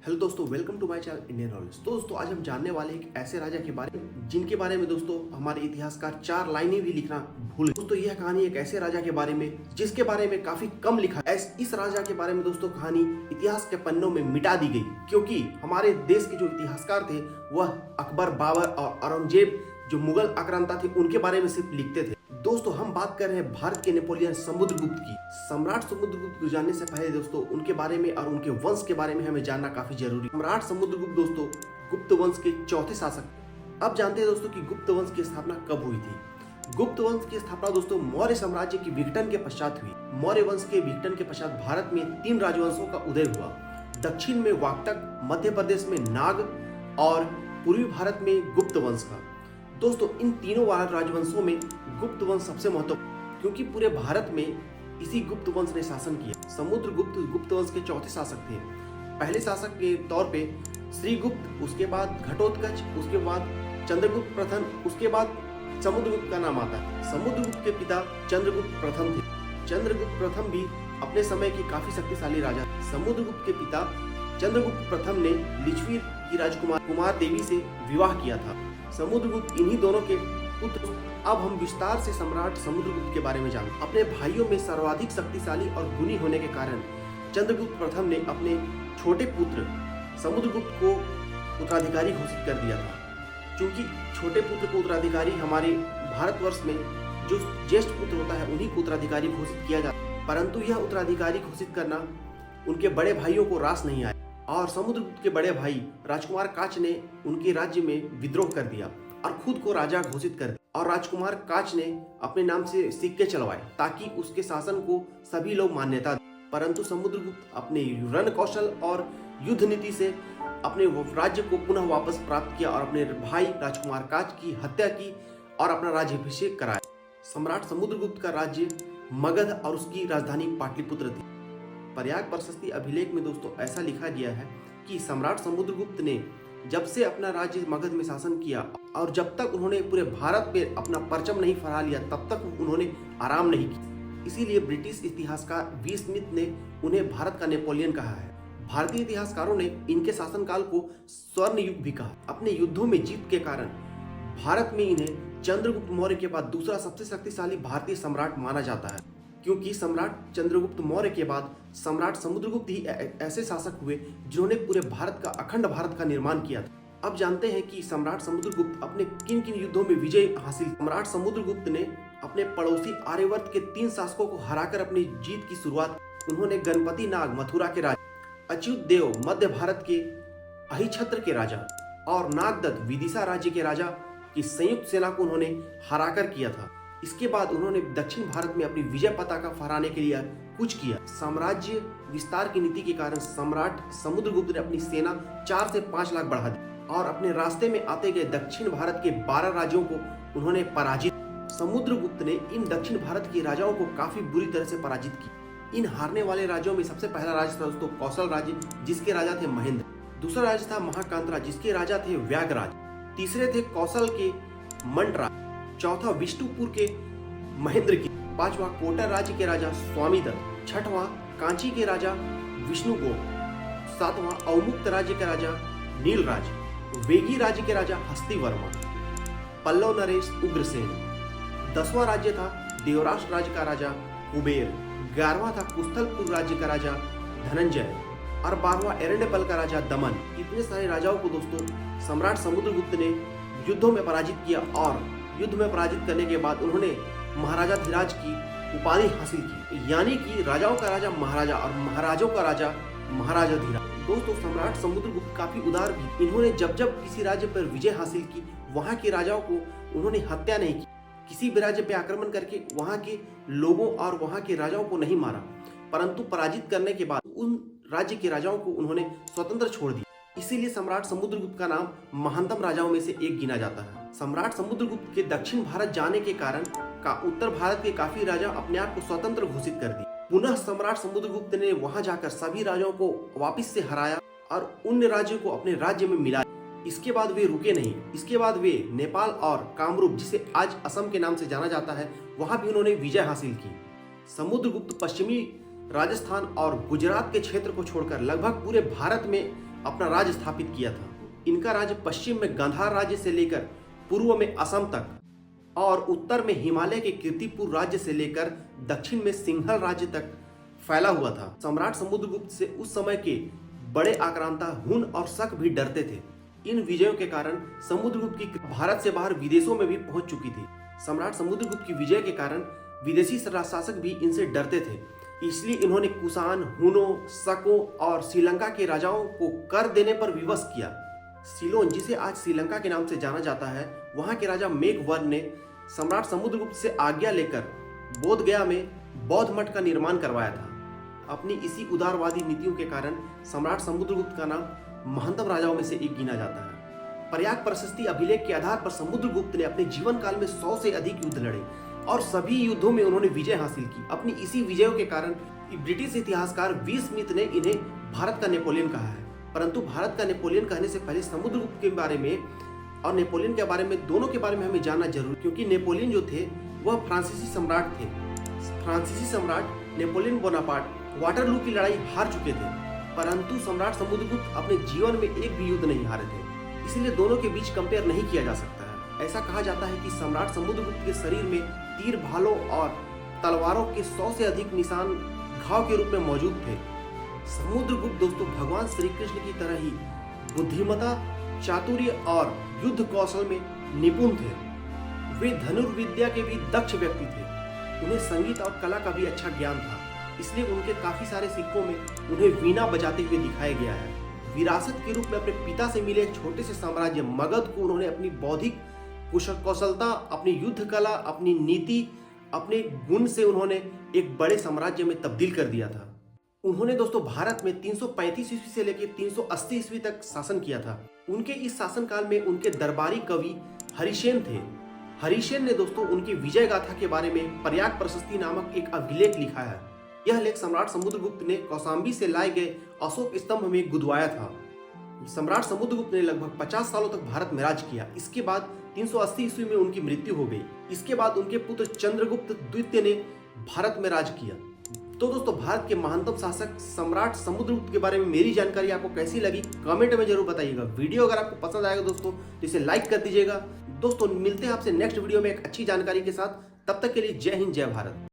Hello दोस्तों, welcome to my channel Indian knowledge. तो दोस्तों आज हम जानने वाले हैं एक ऐसे राजा के बारे में जिनके बारे में दोस्तों हमारे इतिहासकार 4 लाइनें भी लिखना भूल गए। दोस्तों यह कहानी एक ऐसे राजा के बारे में जिसके बारे में काफी कम लिखा है। इस राजा के बारे में दोस्तों कहानी इतिहास के पन्नों में मिटा दी गई क्योंकि हमारे देश के जो इतिहासकार थे वह अकबर, बाबर और औरंगजेब जो मुगल आक्रांता थे उनके बारे में सिर्फ लिखते थे। दोस्तों हम बात कर रहे हैं भारत के नेपोलियन समुद्रगुप्त की। सम्राट समुद्रगुप्त को जानने से पहले दोस्तों उनके बारे में और उनके वंश के बारे में हमें जानना काफी जरूरी। सम्राट समुद्रगुप्त दोस्तों गुप्त वंश के चौथे शासक। अब जानते हैं दोस्तों कि गुप्त वंश की स्थापना कब हुई थी। गुप्त वंश की स्थापना दोस्तों मौर्य साम्राज्य के विघटन के पश्चात हुई। मौर्य वंश के विघटन के पश्चात भारत में 3 राजवंशों का उदय हुआ। दक्षिण में वाक्टक, मध्य प्रदेश में नाग और पूर्वी भारत में गुप्त वंश का। दोस्तों इन तीनों राजवंशों में गुप्त वंश सबसे महत्वपूर्ण क्योंकि पूरे भारत में इसी गुप्त वंश ने शासन किया। समुद्रगुप्त गुप्त वंश के चौथे शासक थे। पहले शासक के तौर पे श्रीगुप्त, उसके बाद घटोत्कच, उसके बाद चंद्रगुप्त प्रथम, उसके बाद समुद्रगुप्त का नाम आता है। समुद्रगुप्त के पिता चंद्रगुप्त प्रथम थे। चंद्रगुप्त प्रथम भी अपने समय के काफी शक्तिशाली राजा। समुद्रगुप्त के पिता चंद्रगुप्त प्रथम ने लिच्छवी की राजकुमार देवी से विवाह किया था। समुद्रगुप्त इन्हीं दोनों के पुत्र। अब हम विस्तार से सम्राट समुद्रगुप्त के बारे में जानें। अपने भाइयों में सर्वाधिक शक्तिशाली और गुणी होने के कारण चंद्रगुप्त प्रथम ने अपने छोटे पुत्र समुद्रगुप्त को उत्तराधिकारी घोषित कर दिया था। क्योंकि छोटे पुत्र को उत्तराधिकारी हमारे भारतवर्ष में जो ज्येष्ठ पुत्र होता है उन्हीं को उत्तराधिकारी घोषित किया जाता है, परंतु यह उत्तराधिकारी घोषित करना उनके बड़े भाइयों को रास नहीं आया और समुद्रगुप्त के बड़े भाई राजकुमार काच ने उनके राज्य में विद्रोह कर दिया और खुद को राजा घोषित कर दिया। और राजकुमार काच ने अपने नाम से सिक्के चलवाए ताकि उसके शासन को सभी लोग मान्यता दें। परंतु समुद्रगुप्त अपने रण कौशल और युद्ध नीति से अपने राज्य को पुनः वापस प्राप्त किया और अपने भाई राजकुमार काच की हत्या की और अपना राज्याभिषेक कराया। सम्राट समुद्रगुप्त का राज्य मगध और उसकी राजधानी पाटलिपुत्र थी। प्रयाग प्रशस्ति अभिलेख में दोस्तों ऐसा लिखा गया है कि सम्राट समुद्रगुप्त ने जब से अपना राज्य मगध में शासन किया और जब तक उन्होंने पूरे भारत पे अपना परचम नहीं फहरा लिया तब तक उन्होंने आराम नहीं किया। इसीलिए ब्रिटिश इतिहासकार वी स्मिथ ने उन्हें भारत का नेपोलियन कहा है। भारतीय इतिहासकारों ने इनके शासनकाल को स्वर्ण युग भी कहा। अपने युद्धों में जीत के कारण भारत में इन्हें चंद्रगुप्त मौर्य के बाद दूसरा सबसे शक्तिशाली भारतीय सम्राट माना जाता है क्योंकि सम्राट चंद्रगुप्त मौर्य के बाद सम्राट समुद्रगुप्त ही ऐसे शासक हुए जिन्होंने पूरे भारत का अखंड भारत का निर्माण किया था। अब जानते हैं कि सम्राट समुद्रगुप्त अपने किन किन युद्धों में विजय हासिल। सम्राट समुद्रगुप्त ने अपने पड़ोसी आर्यवर्त के 3 शासकों को हराकर अपनी जीत की शुरुआत। उन्होंने गणपति नाग मथुरा के राजा, अच्युत देव मध्य भारत के अहिछत्र के राजा और नागदत्त विदिशा राज्य के राजा की संयुक्त सेना को उन्होंने हराकर किया था। इसके बाद उन्होंने दक्षिण भारत में अपनी विजय पताका फहराने के लिए कुछ किया। साम्राज्य विस्तार की नीति के कारण सम्राट समुद्रगुप्त ने अपनी सेना 4 से 5 लाख बढ़ा दी और अपने रास्ते में आते गए दक्षिण भारत के 12 राज्यों को उन्होंने पराजित। समुद्रगुप्त ने इन दक्षिण भारत के राजाओं को काफी बुरी तरह से पराजित किया। इन हारने वाले राज्यों में सबसे पहला राज्य था दोस्तों कौशल राज्य जिसके राजा थे महेंद्र। दूसरा राज्य था महाकांतरा जिसके राजा थे व्याघराज। तीसरे थे कौशल के मंडराज। चौथा विष्णुपुर के महेंद्र की। 5वां कोटा राज्य के राजा स्वामीदत्त। 6वां कांची के राजा विष्णुगोप। 7वां अवमुक्त राज्य के राजा नीलराज। वेगी राज्य के राजा हस्तिवर्मा। पल्लव नरेश उग्रसेन। 10वां राज्य था देवराष्ट्र राज्य का राजा कुबेर। 11वां था कुस्थलपुर राज्य का राजा धनंजय और 12वां एरंडेपल का राजा दमन। इतने सारे राजाओं को दोस्तों सम्राट समुद्रगुप्त ने युद्धों में पराजित किया और युद्ध में पराजित करने के बाद उन्होंने महाराजा धीराज की उपाधि हासिल की, यानी कि राजाओं का राजा महाराजा और महाराजों का राजा महाराजा धीराज। दोस्तों सम्राट समुद्रगुप्त काफी उदार भी। इन्होंने जब जब किसी राज्य पर विजय हासिल की वहां के राजाओं को उन्होंने हत्या नहीं की। किसी भी राज्य पे आक्रमण करके वहां के लोगों और वहां के राजाओं को नहीं मारा, परंतु पराजित करने के बाद उन राज्य के राजाओं को उन्होंने स्वतंत्र छोड़ दिया। इसीलिए सम्राट समुद्रगुप्त का नाम महानतम राजाओं में से एक गिना जाता है। सम्राट समुद्रगुप्त के दक्षिण भारत जाने के कारण उत्तर भारत के काफी राजा अपने आप को स्वतंत्र घोषित कर दिए। पुनः सम्राट समुद्रगुप्त ने वहां जाकर सभी राजाओं को वापस से हराया और उन राज्यों को अपने राज्य में मिलाया। इसके बाद वे रुके नहीं। इसके बाद वे नेपाल और कामरूप जिसे आज असम के नाम से जाना जाता है वहां भी उन्होंने विजय हासिल की। समुद्रगुप्त पश्चिमी राजस्थान और गुजरात के क्षेत्र को छोड़कर लगभग पूरे भारत में अपना राज्य स्थापित किया था। इनका राज्य पश्चिम में गांधार राज्य से लेकर पूर्व में असम तक और उत्तर में हिमालय के कीर्तिपुर राज्य से लेकर दक्षिण में सिंहल राज्य तक फैला हुआ था। सम्राट समुद्रगुप्त से उस समय के बड़े आक्रांता हुन और शक भी डरते थे। इन विजयों के कारण समुद्रगुप्त की भारत से बाहर विदेशों में भी पहुंच चुकी थी। सम्राट समुद्रगुप्त की विजय के कारण विदेशी शासक भी इनसे डरते थे, इसलिए इन्होंने कुषाण, हुनों, शकों और श्रीलंका के राजाओं को कर देने पर विवश किया। सीलोन, जिसे आज श्रीलंका के नाम से जाना जाता है, वहां के राजा मेघवर्ण ने सम्राट समुद्रगुप्त से आज्ञा लेकर बोधगया में बौद्ध मठ का निर्माण करवाया था। अपनी इसी उदारवादी नीतियों के कारण सम्राट समुद्रगुप्त का नाम महानतम राजाओं में से एक गिना जाता है। प्रयाग प्रशस्ति अभिलेख के आधार पर समुद्रगुप्त ने अपने जीवन काल में 100 से अधिक युद्ध लड़े और सभी युद्धों में उन्होंने विजय हासिल की। अपनी इसी विजयों के कारण ब्रिटिश इतिहासकार वी स्मिथ ने इन्हें भारत का नेपोलियन कहा है। परंतु भारत का नेपोलियन कहने से पहले समुद्रगुप्त के बारे में और नेपोलियन के बारे में, दोनों के बारे में हमें जानना जरूरी, क्योंकि नेपोलियन जो थे वह फ्रांसीसी सम्राट थे। फ्रांसीसी सम्राट नेपोलियन बोनापार्ट वाटरलू की लड़ाई हार चुके थे, परंतु सम्राट समुद्रगुप्त अपने जीवन में एक भी युद्ध नहीं हारे थे, इसलिए दोनों के बीच कंपेयर नहीं किया जा सकता है। ऐसा कहा जाता है कि सम्राट समुद्रगुप्त के शरीर में तीर, भालों और तलवारों के 100 से अधिक निशान घाव के रूप में मौजूद थे। समुद्रगुप्त दोस्तों भगवान श्री कृष्ण की तरह ही बुद्धिमत्ता, चातुर्य और युद्ध कौशल में निपुण थे। वे धनुर्विद्या के भी दक्ष व्यक्ति थे। उन्हें संगीत और कला का भी अच्छा ज्ञान था, इसलिए उनके काफी सारे सिक्कों में उन्हें वीणा बजाते हुए दिखाया गया है। विरासत के रूप में अपने पिता से मिले एक छोटे से साम्राज्य मगध को उन्होंने अपनी बौद्धिक कौशलता, अपनी युद्ध कला, अपनी नीति, अपने गुण से उन्होंने एक बड़े साम्राज्य में तब्दील कर दिया था। उन्होंने दोस्तों भारत में 335 ईस्वी से लेकर 380 ईस्वी तक शासन किया था। उनके इस शासनकाल में उनके दरबारी कवि हरिसेन थे। हरिसेन ने दोस्तों उनकी विजय गाथा के बारे में प्रयाग प्रशस्ति नामक एक अभिलेख लिखा है। यह लेख सम्राट समुद्रगुप्त ने कौशाम्बी से लाए गए अशोक स्तंभ में गुदवाया था। सम्राट समुद्रगुप्त ने लगभग 50 सालों तक भारत में राज किया। इसके बाद 380 ईस्वी में उनकी मृत्यु हो गई। इसके बाद उनके पुत्र चंद्रगुप्त द्वितीय ने भारत में राज किया। तो दोस्तों भारत के महानतम शासक सम्राट समुद्रगुप्त के बारे में मेरी जानकारी आपको कैसी लगी कमेंट में जरूर बताइएगा। वीडियो अगर आपको पसंद आएगा दोस्तों तो इसे लाइक कर दीजिएगा। दोस्तों मिलते हैं आपसे नेक्स्ट वीडियो में एक अच्छी जानकारी के साथ। तब तक के लिए जय हिंद, जय भारत।